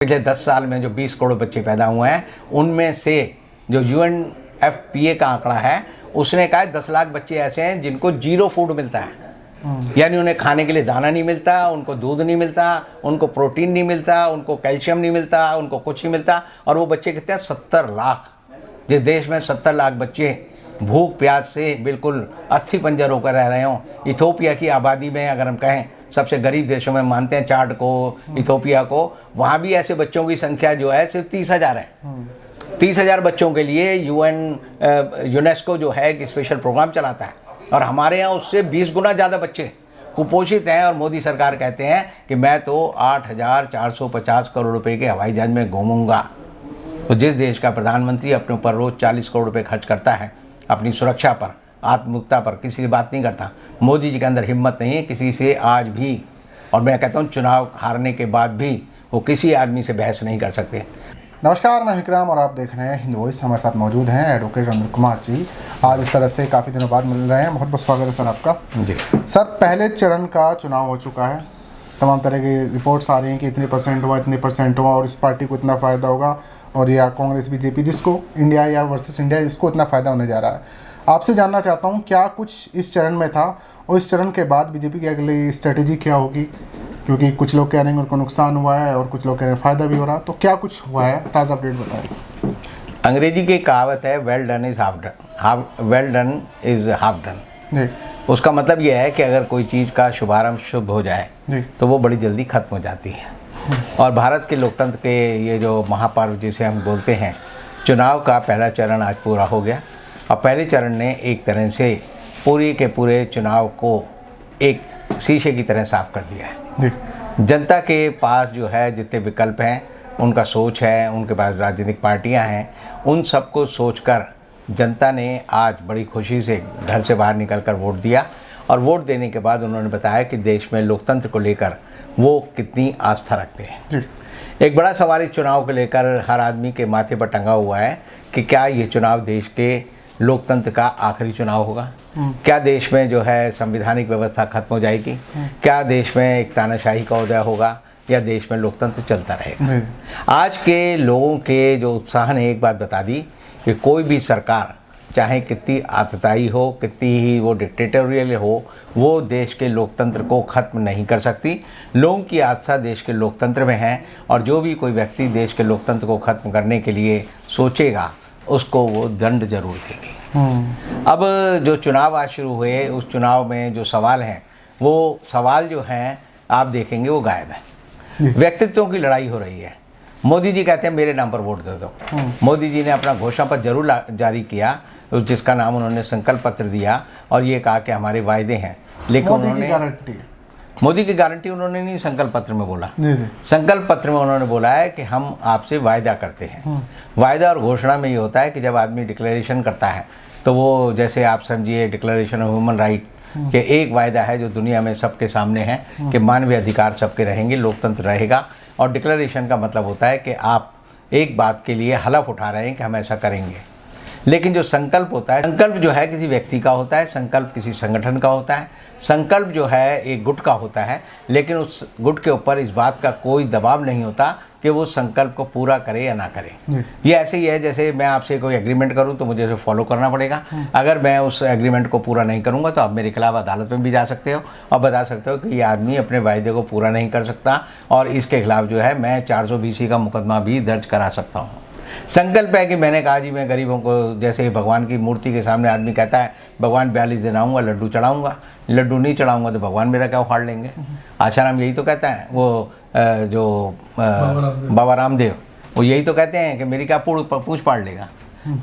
पिछले 10 साल में जो 20 करोड़ बच्चे पैदा हुए हैं, उनमें से जो UNFPA का आंकड़ा है उसने कहा 10 लाख बच्चे ऐसे हैं जिनको जीरो फूड मिलता है। यानी उन्हें खाने के लिए दाना नहीं मिलता, उनको दूध नहीं मिलता, उनको प्रोटीन नहीं मिलता, उनको कैल्शियम नहीं मिलता, उनको कुछ नहीं मिलता। और वो बच्चे कितने हैं? 70 लाख। जिस देश में 70 लाख बच्चे भूख प्यास से बिल्कुल अस्थि पंजर होकर रह रहे हों, इथोपिया की आबादी में अगर हम कहें सबसे गरीब देशों में मानते हैं चार्ट को, इथोपिया को, वहाँ भी ऐसे बच्चों की संख्या जो है सिर्फ 30,000 है। 30,000 बच्चों के लिए यूनेस्को जो है एक स्पेशल प्रोग्राम चलाता है, और हमारे यहाँ उससे 20 गुना ज़्यादा बच्चे कुपोषित हैं। और मोदी सरकार कहते हैं कि मैं तो 8,450 करोड़ रुपए के हवाई जहाज में घूमूंगा। तो जिस देश का प्रधानमंत्री अपने ऊपर रोज़ 40 करोड़ रुपए खर्च करता है अपनी सुरक्षा पर, आत्ममुक्ता पर, किसी से बात नहीं करता, मोदी जी के अंदर हिम्मत नहीं है किसी से आज भी। और मैं कहता हूँ चुनाव हारने के बाद भी वो किसी आदमी से बहस नहीं कर सकते। नमस्कार, मैं विक्रम और आप देख रहे हैं हिंद वॉइस। हमारे साथ मौजूद हैं एडवोकेट रंजन कुमार जी। आज इस तरह से काफ़ी दिनों बाद मिल रहे हैं, बहुत बहुत स्वागत है सर आपका। जी सर, पहले चरण का चुनाव हो चुका है, तमाम तरह की रिपोर्ट्स आ रही हैं कि इतने परसेंट हुआ, इतने परसेंट हुआ और इस पार्टी को इतना फ़ायदा होगा, और या कांग्रेस बीजेपी जिसको इंडिया या वर्सेस इंडिया इसको इतना फ़ायदा होने जा रहा है। आपसे जानना चाहता हूँ क्या कुछ इस चरण में था और इस चरण के बाद बीजेपी की अगली स्ट्रेटेजी क्या होगी, क्योंकि कुछ लोग कह रहे हैं उनको नुकसान हुआ है और कुछ लोग कह रहे हैं फ़ायदा भी हो रहा, तो क्या कुछ हुआ है? ताज़ा अपडेट बताएं। अंग्रेजी की कहावत है well done is half done, well done is half done. जी। उसका मतलब यह है कि अगर कोई चीज़ का शुभारंभ शुभ हो जाए जी। तो वो बड़ी जल्दी ख़त्म हो जाती है। और भारत के लोकतंत्र के ये जो महापर्व जिसे हम बोलते हैं, चुनाव का पहला चरण आज पूरा हो गया। और पहले चरण ने एक तरह से पूरी के पूरे चुनाव को एक शीशे की तरह साफ कर दिया है। जी। जनता के पास जो है जितने विकल्प हैं, उनका सोच है, उनके पास राजनीतिक पार्टियां हैं, उन सबको सोचकर जनता ने आज बड़ी खुशी से घर से बाहर निकलकर वोट दिया। और वोट देने के बाद उन्होंने बताया कि देश में लोकतंत्र को लेकर वो कितनी आस्था रखते हैं। जी। एक बड़ा सवाल इस चुनाव को लेकर हर आदमी के माथे पर टंगा हुआ है कि क्या ये चुनाव देश के लोकतंत्र का आखिरी चुनाव होगा? क्या देश में जो है संवैधानिक व्यवस्था खत्म हो जाएगी? क्या देश में एक तानाशाही का उदय होगा या देश में लोकतंत्र चलता रहेगा? आज के लोगों के जो उत्साह ने एक बात बता दी कि कोई भी सरकार चाहे कितनी आतताई हो, कितनी ही वो डिक्टेटोरियल हो, वो देश के लोकतंत्र को ख़त्म नहीं कर सकती। लोगों की आस्था देश के लोकतंत्र में है, और जो भी कोई व्यक्ति देश के लोकतंत्र को ख़त्म करने के लिए सोचेगा उसको वो दंड जरूर देगी। अब जो चुनाव आज शुरू हुए, उस चुनाव में जो सवाल हैं, वो सवाल जो हैं आप देखेंगे वो गायब है। व्यक्तित्वों की लड़ाई हो रही है। मोदी जी कहते हैं मेरे नाम पर वोट दे दो। मोदी जी ने अपना घोषणा पत्र जरूर जारी किया, जिसका नाम उन्होंने संकल्प पत्र दिया, और ये कहा कि हमारे वायदे हैं। लेकिन मोदी की गारंटी उन्होंने नहीं संकल्प पत्र में बोला। जी जी। संकल्प पत्र में उन्होंने बोला है कि हम आपसे वायदा करते हैं। वायदा और घोषणा में ये होता है कि जब आदमी डिक्लेरेशन करता है तो वो, जैसे आप समझिए डिक्लेरेशन ऑफ ह्यूमन राइट के एक वायदा है जो दुनिया में सबके सामने है कि मानवीय अधिकार सबके रहेंगे, लोकतंत्र रहेगा। और डिक्लेरेशन का मतलब होता है कि आप एक बात के लिए हलफ उठा रहे हैं कि हम ऐसा करेंगे। लेकिन जो संकल्प होता है, संकल्प जो है किसी व्यक्ति का होता है, संकल्प किसी संगठन का होता है, संकल्प जो है एक गुट का होता है, लेकिन उस गुट के ऊपर इस बात का कोई दबाव नहीं होता कि वो संकल्प को पूरा करे या ना करे। ये ऐसे ही है जैसे मैं आपसे कोई एग्रीमेंट करूं तो मुझे उसे फॉलो करना पड़ेगा। अगर मैं उस एग्रीमेंट को पूरा नहीं करूंगा तो आप मेरे खिलाफ अदालत में भी जा सकते हो और बता सकते हो कि ये आदमी अपने वायदे को पूरा नहीं कर सकता, और इसके खिलाफ जो है मैं 420 का मुकदमा भी दर्ज करा सकता हूँ। संकल्प है कि मैंने कहा जी मैं गरीबों को, जैसे भगवान की मूर्ति के सामने आदमी कहता है भगवान 42 दिन आऊँगा, लड्डू चढ़ाऊँगा, लड्डू नहीं चढ़ाऊँगा तो भगवान मेरा क्या उखाड़ लेंगे। आशाराम यही तो कहता है, वो जो बाबा रामदेव, वो यही तो कहते हैं कि मेरी क्या पूंछ पाड़ लेगा।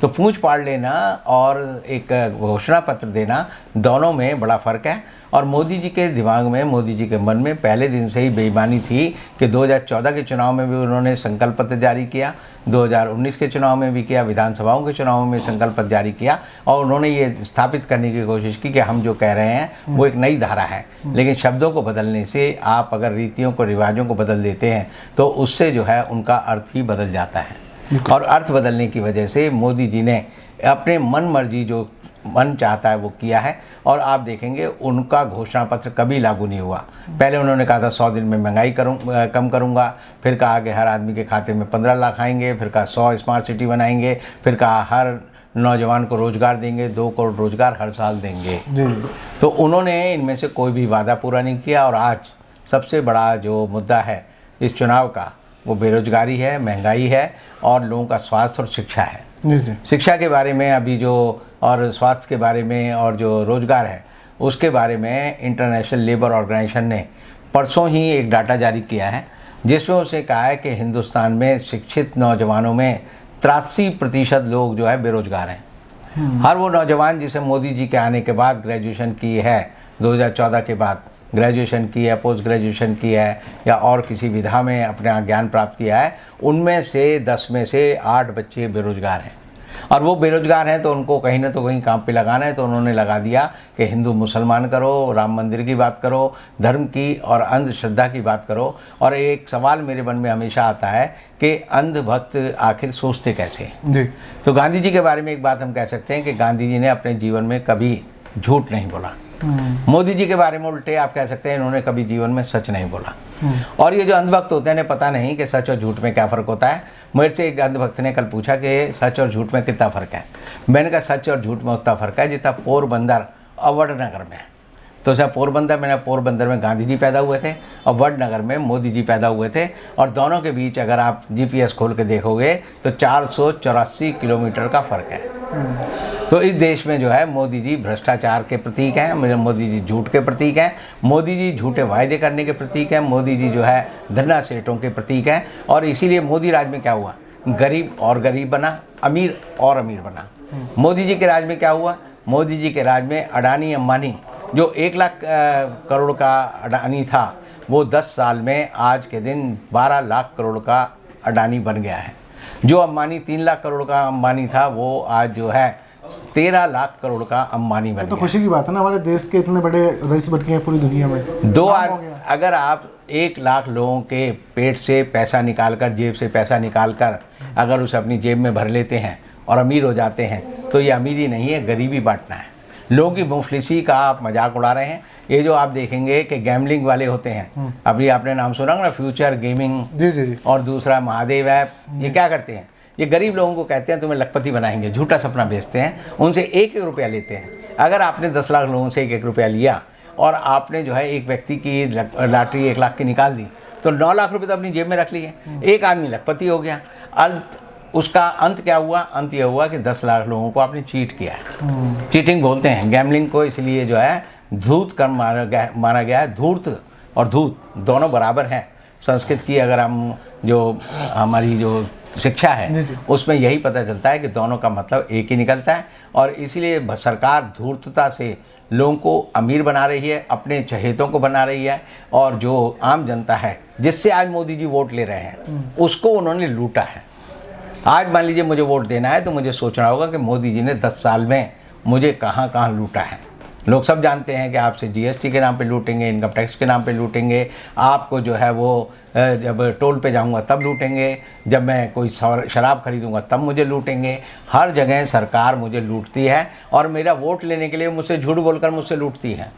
तो पूंछ पाड़ लेना और एक घोषणा पत्र देना, दोनों में बड़ा फ़र्क है। और मोदी जी के दिमाग में, मोदी जी के मन में पहले दिन से ही बेईमानी थी कि 2014 के चुनाव में भी उन्होंने संकल्प पत्र जारी किया, 2019 के चुनाव में भी किया, विधानसभाओं के चुनाव में संकल्प पत्र जारी किया, और उन्होंने ये स्थापित करने की कोशिश की कि हम जो कह रहे हैं वो एक नई धारा है। लेकिन शब्दों को बदलने से, आप अगर रीतियों को, रिवाजों को बदल देते हैं तो उससे जो है उनका अर्थ ही बदल जाता है। और अर्थ बदलने की वजह से मोदी जी ने अपने मन मर्जी जो मन चाहता है वो किया है। और आप देखेंगे उनका घोषणा पत्र कभी लागू नहीं हुआ। पहले उन्होंने कहा था 100 दिन में महंगाई कम करूंगा, फिर कहा कि हर आदमी के खाते में 15 लाख आएंगे, फिर कहा 100 स्मार्ट सिटी बनाएंगे, फिर कहा हर नौजवान को रोज़गार देंगे, 2 करोड़ रोज़गार हर साल देंगे। तो उन्होंने इनमें से कोई भी वादा पूरा नहीं किया। और आज सबसे बड़ा जो मुद्दा है इस चुनाव का वो बेरोजगारी है, महंगाई है और लोगों का स्वास्थ्य और शिक्षा है। शिक्षा के बारे में अभी जो, और स्वास्थ्य के बारे में, और जो रोज़गार है उसके बारे में इंटरनेशनल लेबर ऑर्गेनाइजेशन ने परसों ही एक डाटा जारी किया है, जिसमें उसने कहा है कि हिंदुस्तान में शिक्षित नौजवानों में 83% लोग जो है बेरोजगार हैं। हर वो नौजवान जिसे मोदी जी के आने के बाद ग्रेजुएशन की है, 2014 के बाद ग्रेजुएशन की है, पोस्ट ग्रेजुएशन की है, या और किसी विधा में अपना ज्ञान प्राप्त किया है, उनमें से 10 में से 8 बच्चे बेरोजगार हैं। और वो बेरोजगार हैं तो उनको कहीं ना तो कहीं काम पे लगाना है, तो उन्होंने लगा दिया कि हिंदू मुसलमान करो, राम मंदिर की बात करो, धर्म की और अंधश्रद्धा की बात करो। और एक सवाल मेरे मन में हमेशा आता है कि अंधभक्त आखिर सोचते कैसे जी। तो गांधी जी के बारे में एक बात हम कह सकते हैं कि गांधी जी ने अपने जीवन में कभी झूठ नहीं बोला। मोदी जी के बारे में उल्टे आप कह सकते हैं इन्होंने कभी जीवन में सच नहीं बोला। और ये जो अंधभक्त होते हैं इन्हें पता नहीं कि सच और झूठ में क्या फ़र्क होता है। मेरे से एक अंधभक्त ने कल पूछा कि सच और झूठ में कितना फ़र्क है। मैंने कहा सच और झूठ में उतना फ़र्क है जितना पोरबंदर और वडनगर में। तो सर पोरबंदर में गांधी जी पैदा हुए थे और वडनगर में मोदी जी पैदा हुए थे, और दोनों के बीच अगर आप GPS खोल के देखोगे तो 484 किलोमीटर का फ़र्क है। तो इस देश में जो है मोदी जी भ्रष्टाचार के प्रतीक हैं, मोदी जी झूठ के प्रतीक हैं, मोदी जी झूठे वायदे करने के प्रतीक हैं, मोदी जी जो है धन्ना सेठों के प्रतीक हैं। और इसीलिए मोदी राज में क्या हुआ, गरीब और गरीब बना, अमीर और अमीर बना। मोदी जी के राज में क्या हुआ, मोदी जी के राज में अडानी अंबानी जो 1 लाख करोड़ का अडानी था वो 10 साल में आज के दिन 12 लाख करोड़ का अडानी बन गया है। जो अंबानी 3 लाख करोड़ का अंबानी था वो आज जो है 13 लाख करोड़ का अंबानी बन गया। तो खुशी की बात है ना, हमारे देश के इतने बड़े रईस बन गए हैं पूरी दुनिया में। अगर आप 1 लाख लोगों के पेट से पैसा निकालकर, जेब से पैसा निकालकर अगर उसे अपनी जेब में भर लेते हैं और अमीर हो जाते हैं तो ये अमीरी नहीं है, गरीबी बांटना है। लोगों की मुफलिसी का आप मजाक उड़ा रहे हैं। ये जो आप देखेंगे कि गैमलिंग वाले होते हैं, अभी आपने नाम सुना ना, फ्यूचर गेमिंग जी। और दूसरा महादेव ऐप, ये क्या करते हैं, ये गरीब लोगों को कहते हैं तुम्हें लखपति बनाएंगे, झूठा सपना बेचते हैं, उनसे 1-1 रुपया लेते हैं। अगर आपने 10 लाख लोगों से 1-1 रुपया लिया और आपने जो है एक व्यक्ति की लॉटरी 1 लाख की निकाल दी तो 9 लाख रुपये तो अपनी जेब में रख लिए, एक आदमी लखपति हो गया। उसका अंत क्या हुआ, अंत यह हुआ कि 10 लाख लोगों को आपने चीट किया है। चीटिंग बोलते हैं गैमलिंग को, इसलिए जो है धूर्त कर्म माना गया है। धूर्त और धूत दोनों बराबर हैं। संस्कृत की अगर हम जो हमारी जो शिक्षा है उसमें यही पता चलता है कि दोनों का मतलब एक ही निकलता है। और इसीलिए सरकार धूर्तता से लोगों को अमीर बना रही है, अपने चहेतों को बना रही है, और जो आम जनता है जिससे आज मोदी जी वोट ले रहे हैं उसको उन्होंने लूटा है। आज मान लीजिए मुझे वोट देना है तो मुझे सोचना होगा कि मोदी जी ने 10 साल में मुझे कहाँ कहाँ लूटा है। लोग सब जानते हैं कि आपसे GST के नाम पे लूटेंगे, इनकम टैक्स के नाम पे लूटेंगे, आपको जो है वो जब टोल पे जाऊंगा तब लूटेंगे, जब मैं कोई शराब खरीदूंगा तब मुझे लूटेंगे। हर जगह सरकार मुझे लूटती है और मेरा वोट लेने के लिए मुझसे झूठ बोलकर मुझसे लूटती है।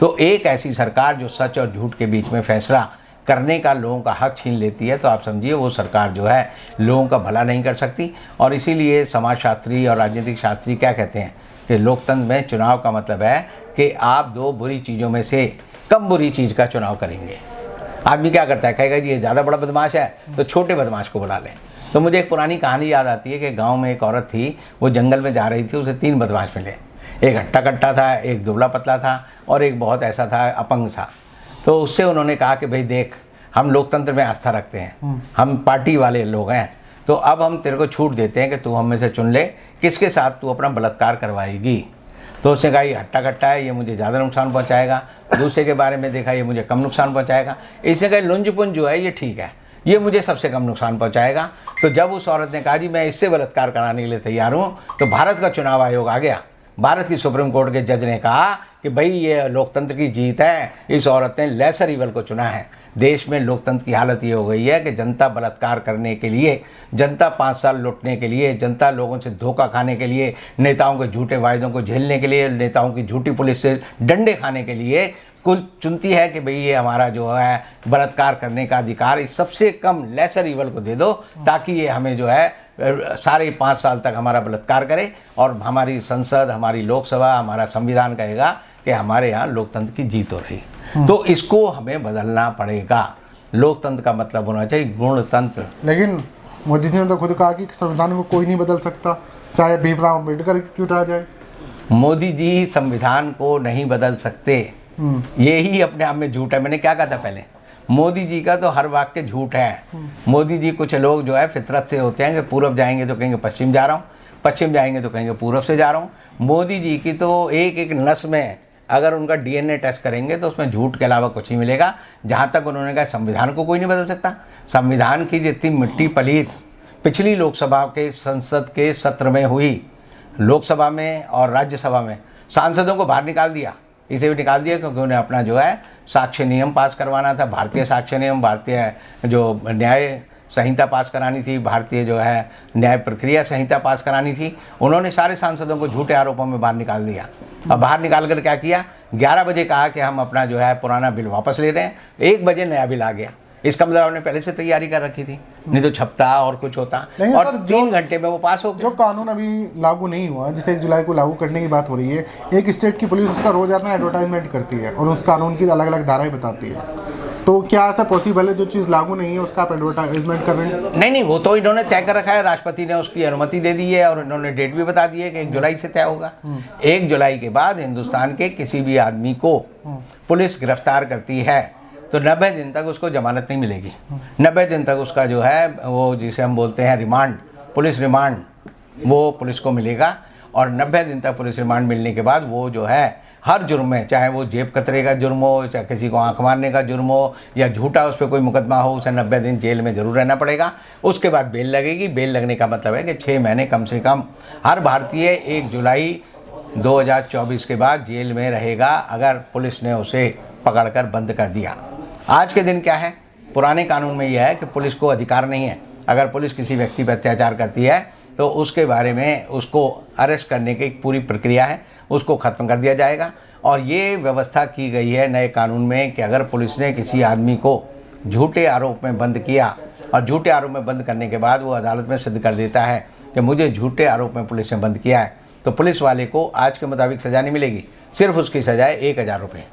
तो एक ऐसी सरकार जो सच और झूठ के बीच में फैसला करने का लोगों का हक छीन लेती है तो आप समझिए वो सरकार जो है लोगों का भला नहीं कर सकती। और इसीलिए समाजशास्त्री और राजनीतिक शास्त्री क्या कहते हैं कि लोकतंत्र में चुनाव का मतलब है कि आप 2 बुरी चीज़ों में से कम बुरी चीज़ का चुनाव करेंगे। आदमी क्या करता है, कहेगा जी ये ज़्यादा बड़ा बदमाश है तो छोटे बदमाश को बुला लें। तो मुझे एक पुरानी कहानी याद आती है कि गांव में एक औरत थी, वो जंगल में जा रही थी, उसे 3 बदमाश मिले। एक हट्टा कट्टा था, एक दुबला पतला था और एक बहुत ऐसा था अपंग सा। तो उससे उन्होंने कहा कि भाई देख, हम लोकतंत्र में आस्था रखते हैं, हम पार्टी वाले लोग हैं, तो अब हम तेरे को छूट देते हैं कि तू हम में से चुन ले किसके साथ तू अपना बलात्कार करवाएगी। तो उसने कहा ये हट्टा कट्टा है, ये मुझे ज़्यादा नुकसान पहुंचाएगा। दूसरे के बारे में देखा, ये मुझे कम नुकसान पहुंचाएगा। इसने कहा लुंजपुंज जो है ये ठीक है, ये मुझे सबसे कम नुकसान पहुंचाएगा। तो जब उस औरत ने कहा जी मैं इससे बलात्कार कराने के लिए तैयार हूँ, तो भारत का चुनाव आयोग आ गया। भारत की सुप्रीम कोर्ट के जज ने कहा कि भाई ये लोकतंत्र की जीत है, इस औरत ने लेसर इवल को चुना है। देश में लोकतंत्र की हालत ये हो गई है कि जनता बलात्कार करने के लिए, जनता 5 साल लुटने के लिए, जनता लोगों से धोखा खाने के लिए, नेताओं के झूठे वायदों को झेलने के लिए, नेताओं की झूठी पुलिस से डंडे खाने के लिए कुल चुनती है कि भाई ये हमारा जो है बलात्कार करने का अधिकार इस सबसे कम लेसर इवल को दे दो, ताकि ये हमें जो है सारे 5 साल तक हमारा बलात्कार करे और हमारी संसद, हमारी लोकसभा, हमारा संविधान कहेगा कि हमारे यहाँ लोकतंत्र की जीत हो रही। तो इसको हमें बदलना पड़ेगा। लोकतंत्र का मतलब होना चाहिए गुणतंत्र। लेकिन मोदी जी ने तो खुद कहा कि संविधान को कोई नहीं बदल सकता, चाहे भीमराव अम्बेडकर क्यों उठा जाए। मोदी जी संविधान को नहीं बदल सकते, ये ही अपने आप में झूठ है। मैंने क्या कहा था पहले, मोदी जी का तो हर वाक्य झूठ है। मोदी जी, कुछ लोग जो है फितरत से होते हैं कि पूरब जाएंगे तो कहेंगे पश्चिम जा रहा हूँ, पश्चिम जाएंगे तो कहेंगे पूरब से जा रहा हूँ। मोदी जी की तो एक एक नस में अगर उनका डीएनए टेस्ट करेंगे तो उसमें झूठ के अलावा कुछ नहीं मिलेगा। जहाँ तक उन्होंने कहा संविधान को कोई नहीं बदल सकता, संविधान की जितनी मिट्टी पलीत पिछली लोकसभा के संसद के सत्र में हुई, लोकसभा में और राज्यसभा में सांसदों को बाहर निकाल दिया। इसे भी निकाल दिया क्योंकि उन्हें अपना जो है साक्ष्य नियम पास करवाना था, भारतीय साक्ष्य नियम, भारतीय जो न्याय संहिता पास करानी थी, भारतीय जो है न्याय प्रक्रिया संहिता पास करानी थी। उन्होंने सारे सांसदों को झूठे आरोपों में बाहर निकाल दिया। अब बाहर निकाल कर क्या किया, 11 बजे कहा कि हम अपना जो है पुराना बिल वापस ले रहे हैं, 1 बजे नया बिल आ गया। इसका मतलब आपने पहले से तैयारी कर रखी थी, नहीं तो छपता और कुछ होता, और 3 घंटे में वो पास हो गया। जो कानून अभी लागू नहीं हुआ, जिसे 1 जुलाई को लागू करने की बात हो रही है, एक स्टेट की पुलिस उसका रोजाना एडवर्टाइजमेंट करती है और उस कानून की अलग अलग धाराएं बताती है। तो क्या ऐसा पॉसिबल है जो चीज़ लागू नहीं है उसका आप एडवर्टाइजमेंट कर रहे हैं? नहीं, वो तो इन्होंने तय कर रखा है, राष्ट्रपति ने उसकी अनुमति दे दी है और इन्होंने डेट भी बता दी है कि 1 जुलाई से तय होगा। 1 जुलाई के बाद हिंदुस्तान के किसी भी आदमी को पुलिस गिरफ्तार करती है तो 90 दिन तक उसको जमानत नहीं मिलेगी। 90 दिन तक उसका जो है वो जिसे हम बोलते हैं रिमांड, पुलिस रिमांड, वो पुलिस को मिलेगा। और 90 दिन तक पुलिस रिमांड मिलने के बाद वो जो है हर जुर्म में, चाहे वो जेब कतरे का जुर्म हो, चाहे किसी को आंख मारने का जुर्म हो या झूठा उस पर कोई मुकदमा हो, उसे 90 दिन जेल में ज़रूर रहना पड़ेगा। उसके बाद बेल लगेगी। बेल लगने का मतलब है कि 6 महीने कम से कम हर भारतीय 1 जुलाई 2024 के बाद जेल में रहेगा अगर पुलिस ने उसे पकड़कर बंद कर दिया। आज के दिन क्या है, पुराने कानून में यह है कि पुलिस को अधिकार नहीं है, अगर पुलिस किसी व्यक्ति पर अत्याचार करती है तो उसके बारे में उसको अरेस्ट करने की एक पूरी प्रक्रिया है, उसको ख़त्म कर दिया जाएगा। और ये व्यवस्था की गई है नए कानून में कि अगर पुलिस ने किसी आदमी को झूठे आरोप में बंद किया और झूठे आरोप में बंद करने के बाद वो अदालत में सिद्ध कर देता है कि मुझे झूठे आरोप में पुलिस ने बंद किया है, तो पुलिस वाले को आज के मुताबिक सज़ा नहीं मिलेगी, सिर्फ उसकी सज़ा है 1000 रुपये।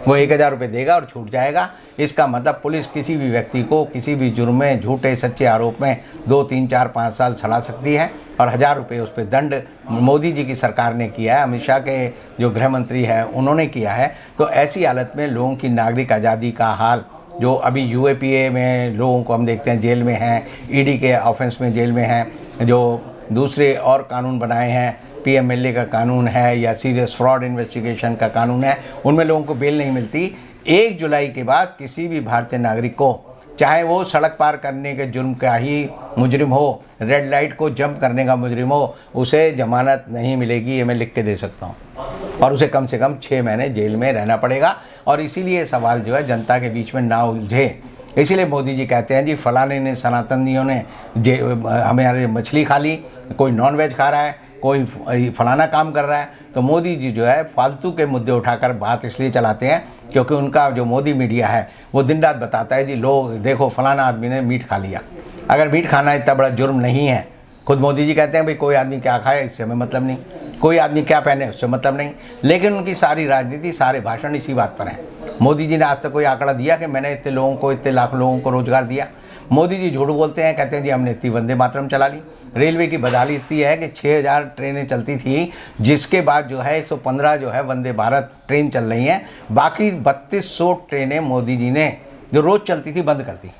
वो 1000 रुपये देगा और छूट जाएगा। इसका मतलब पुलिस किसी भी व्यक्ति को किसी भी जुर्म में, झूठे सच्चे आरोप में 2, 3, 4, 5 साल सड़ा सकती है और 1000 रुपये उस पर दंड मोदी जी की सरकार ने किया है, अमित शाह के जो गृह मंत्री है उन्होंने किया है। तो ऐसी हालत में लोगों की नागरिक आज़ादी का हाल, जो अभी यूएपीए में लोगों को हम देखते हैं जेल में हैं, ईडी के ऑफेंस में जेल में हैं, जो दूसरे और कानून बनाए हैं, पीएमएलए का कानून है या सीरियस फ्रॉड इन्वेस्टिगेशन का कानून है, उनमें लोगों को बेल नहीं मिलती। 1 जुलाई के बाद किसी भी भारतीय नागरिक को, चाहे वो सड़क पार करने के जुर्म का ही मुजरिम हो, रेड लाइट को जंप करने का मुजरिम हो, उसे जमानत नहीं मिलेगी। ये मैं लिख के दे सकता हूँ। और उसे कम से कम 6 महीने जेल में रहना पड़ेगा। और इसीलिए सवाल जो है जनता के बीच में ना उलझे, इसीलिए मोदी जी कहते हैं जी फलाने ने, सनातनियों ने हमारे मछली खा ली, कोई नॉन वेज खा रहा है, कोई फलाना काम कर रहा है। तो मोदी जी जो है फालतू के मुद्दे उठाकर बात इसलिए चलाते हैं क्योंकि उनका जो मोदी मीडिया है वो दिन रात बताता है जी लोग देखो फलाना आदमी ने मीट खा लिया। अगर मीट खाना इतना बड़ा जुर्म नहीं है, खुद मोदी जी कहते हैं भाई कोई आदमी क्या खाए इससे हमें मतलब नहीं, कोई आदमी क्या पहने उससे मतलब नहीं, लेकिन उनकी सारी राजनीति, सारे भाषण इसी बात पर हैं। मोदी जी ने आज तक कोई आंकड़ा दिया कि मैंने इतने लोगों को, इतने लाख लोगों को रोजगार दिया? मोदी जी झूठ बोलते हैं, कहते हैं जी हमने इतनी वंदे मातरम चला ली। रेलवे की बदहाली इतनी है कि 6000 ट्रेनें चलती थी, जिसके बाद जो है 115 जो है वंदे भारत ट्रेन चल रही हैं, बाकी 3200 ट्रेनें मोदी जी ने जो रोज़ चलती थी बंद कर दी।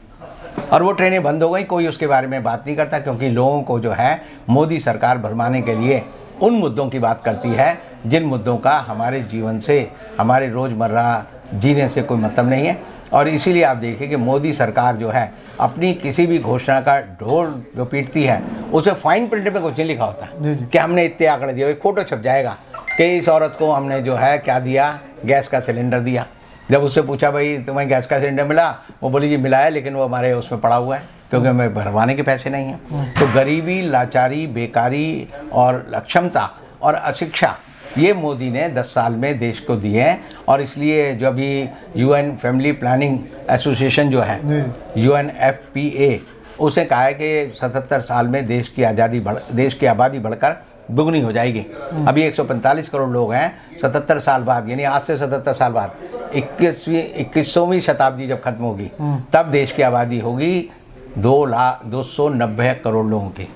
और वो ट्रेनें बंद हो गई, कोई उसके बारे में बात नहीं करता क्योंकि लोगों को जो है मोदी सरकार भरमाने के लिए उन मुद्दों की बात करती है जिन मुद्दों का हमारे जीवन से, हमारे रोज़मर्रा जीने से कोई मतलब नहीं है। और इसीलिए आप देखिए कि मोदी सरकार जो है अपनी किसी भी घोषणा का ढोल जो पीटती है उसे फाइन प्रिंट में कुछ नहीं लिखा होता जी जी। कि हमने इतने आंकड़े दिए, एक फोटो छप जाएगा कि इस औरत को हमने जो है क्या दिया, गैस का सिलेंडर दिया। जब उससे पूछा भाई तुम्हें गैस का सिलेंडर मिला, वो बोली जी मिला है, लेकिन वो हमारे उसमें पड़ा हुआ है क्योंकि हमें भरवाने के पैसे नहीं हैं। तो गरीबी, लाचारी, बेकारी और अक्षमता और अशिक्षा, ये मोदी ने 10 साल में देश को दिए हैं। और इसलिए जो अभी UN फैमिली प्लानिंग एसोसिएशन जो है, UNFPA, उसने कहा है कि 77 साल में देश की आबादी बढ़कर दुगनी हो जाएगी। अभी 145 करोड़ लोग हैं। 77 साल बाद, यानी आज से 77 साल बाद 21वीं शताब्दी जब खत्म होगी, तब देश की आबादी होगी 290 करोड़ लोगों की।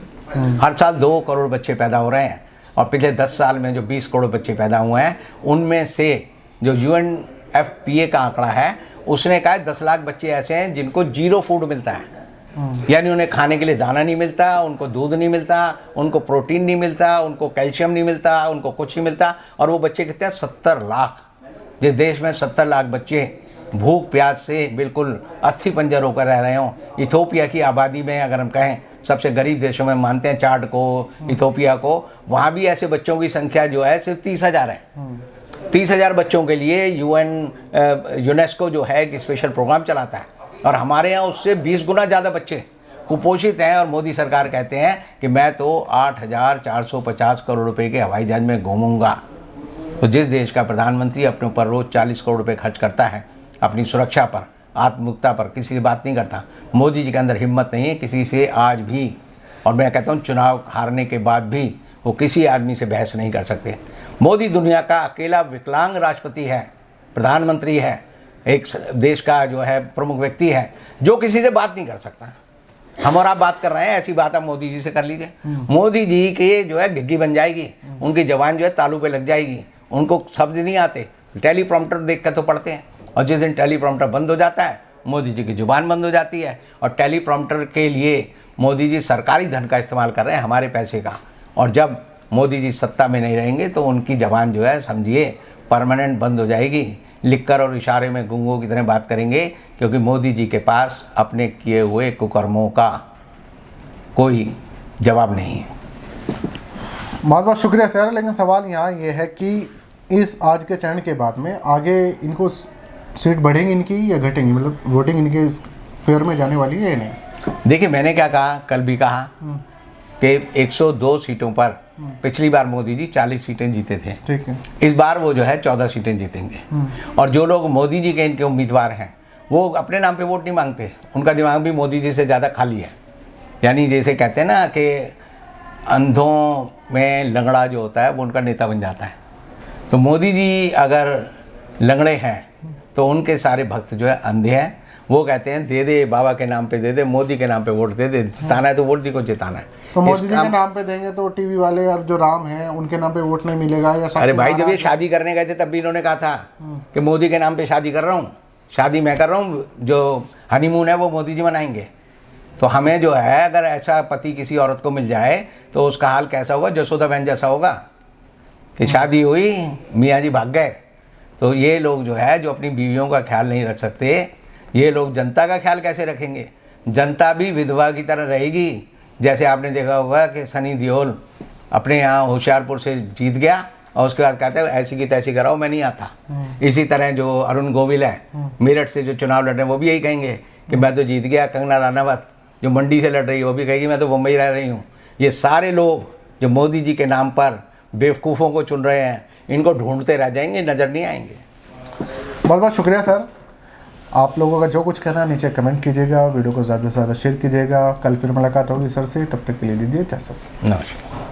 हर साल 2 करोड़ बच्चे पैदा हो रहे हैं। और पिछले 10 साल में जो 20 करोड़ बच्चे पैदा हुए हैं, उनमें से जो UNFPA का आंकड़ा है, उसने कहा 10 लाख बच्चे ऐसे हैं जिनको जीरो फूड मिलता है। यानी उन्हें खाने के लिए दाना नहीं मिलता, उनको दूध नहीं मिलता, उनको प्रोटीन नहीं मिलता, उनको कैल्शियम नहीं मिलता, उनको कुछ नहीं मिलता। और वो बच्चे कितने हैं? 70 लाख। जिस देश में 70 लाख बच्चे भूख प्यास से बिल्कुल अस्थि पंजर होकर रह रहे हों। इथोपिया की आबादी में अगर हम कहें सबसे गरीब देशों में मानते हैं चाड को, इथोपिया को, वहाँ भी ऐसे बच्चों की संख्या जो है सिर्फ 30,000 है। 30,000 बच्चों के लिए यूनेस्को जो है एक स्पेशल प्रोग्राम चलाता है। और हमारे यहाँ उससे 20 गुना ज़्यादा बच्चे कुपोषित हैं। और मोदी सरकार कहते हैं कि मैं तो 8,450 करोड़ रुपए के हवाई जहाज में घूमूंगा। तो जिस देश का प्रधानमंत्री अपने ऊपर रोज़ 40 करोड़ रुपए खर्च करता है, अपनी सुरक्षा पर, आत्ममुक्ता पर, किसी से बात नहीं करता, मोदी जी के अंदर हिम्मत नहीं है किसी से आज भी। और मैं कहता हूँ चुनाव हारने के बाद भी वो किसी आदमी से बहस नहीं कर सकते। मोदी दुनिया का अकेला विकलांग राष्ट्रपति है, प्रधानमंत्री है, एक देश का जो है प्रमुख व्यक्ति है जो किसी से बात नहीं कर सकता। हम और आप बात कर रहे हैं, ऐसी बात आप मोदी जी से कर लीजिए। मोदी जी के जो है घिग्गी बन जाएगी, उनकी जबान जो है तालू पे लग जाएगी, उनको शब्द नहीं आते, टेलीप्रॉम्प्टर देख कर तो पढ़ते हैं। और जिस दिन टेलीप्रॉम्प्टर बंद हो जाता है, मोदी जी की जुबान बंद हो जाती है। और टेलीप्रॉम्प्टर के लिए मोदी जी सरकारी धन का इस्तेमाल कर रहे हैं, हमारे पैसे का। और जब मोदी जी सत्ता में नहीं रहेंगे तो उनकी जबान जो है समझिए परमानेंट बंद हो जाएगी। लिखकर और इशारे में गूंगों की तरह बात करेंगे, क्योंकि मोदी जी के पास अपने किए हुए कुकर्मों का कोई जवाब नहीं है। बहुत बहुत शुक्रिया सर। लेकिन सवाल यहाँ ये है कि इस आज के चरण के बाद में आगे इनको सीट बढ़ेंगी इनकी या घटेंगी, मतलब वोटिंग इनके फेवर में जाने वाली है या नहीं? देखिए, मैंने क्या कहा, कल भी कहा कि 102 सीटों पर पिछली बार मोदी जी 40 सीटें जीते थे। ठीक है। इस बार वो जो है 14 सीटें जीतेंगे। और जो लोग मोदी जी के इनके उम्मीदवार हैं वो अपने नाम पे वोट नहीं मांगते, उनका दिमाग भी मोदी जी से ज़्यादा खाली है। यानी जैसे कहते हैं ना कि अंधों में लंगड़ा जो होता है वो उनका नेता बन जाता है। तो मोदी जी अगर लंगड़े हैं तो उनके सारे भक्त जो है अंधे हैं। वो कहते हैं दे दे बाबा के नाम पे दे दे, मोदी के नाम पे वोट दे दे, जिताना है तो मोदी को जिताना है। तो मोदी जी के नाम पे देंगे तो टीवी वाले और जो राम हैं उनके नाम पे वोट नहीं मिलेगा या? अरे भाई, जब ये शादी करने गए थे तब भी इन्होंने कहा था कि मोदी के नाम पे शादी कर रहा हूँ, शादी मैं कर रहा हूँ, जो हनीमून है वो मोदी जी मनाएंगे। तो हमें जो है अगर ऐसा पति किसी औरत को मिल जाए तो उसका हाल कैसा होगा? जसोदा बहन जैसा होगा कि शादी हुई, मियाँ जी भाग गए। तो ये लोग जो है जो अपनी बीवियों का ख्याल नहीं रख सकते, ये लोग जनता का ख्याल कैसे रखेंगे? जनता भी विधवा की तरह रहेगी। जैसे आपने देखा होगा कि सनी देओल अपने यहाँ होशियारपुर से जीत गया और उसके बाद कहते हैं ऐसी की तैसी कराओ, मैं नहीं आता। इसी तरह जो अरुण गोविल है मेरठ से जो चुनाव लड़ रहे हैं वो भी यही कहेंगे कि मैं तो जीत गया। कंगना रनावत जो मंडी से लड़ रही है वो भी कहेगी मैं तो मुंबई रह रही हूँ। ये सारे लोग जो मोदी जी के नाम पर बेवकूफ़ों को चुन रहे हैं, इनको ढूंढते रह जाएंगे, नज़र नहीं आएंगे। बहुत बहुत शुक्रिया सर। आप लोगों का जो कुछ कहना है नीचे कमेंट कीजिएगा, वीडियो को ज़्यादा से ज़्यादा शेयर कीजिएगा। कल फिर मुलाकात होगी सर से, तब तक के लिए दीजिए इजाज़त। नमस्कार।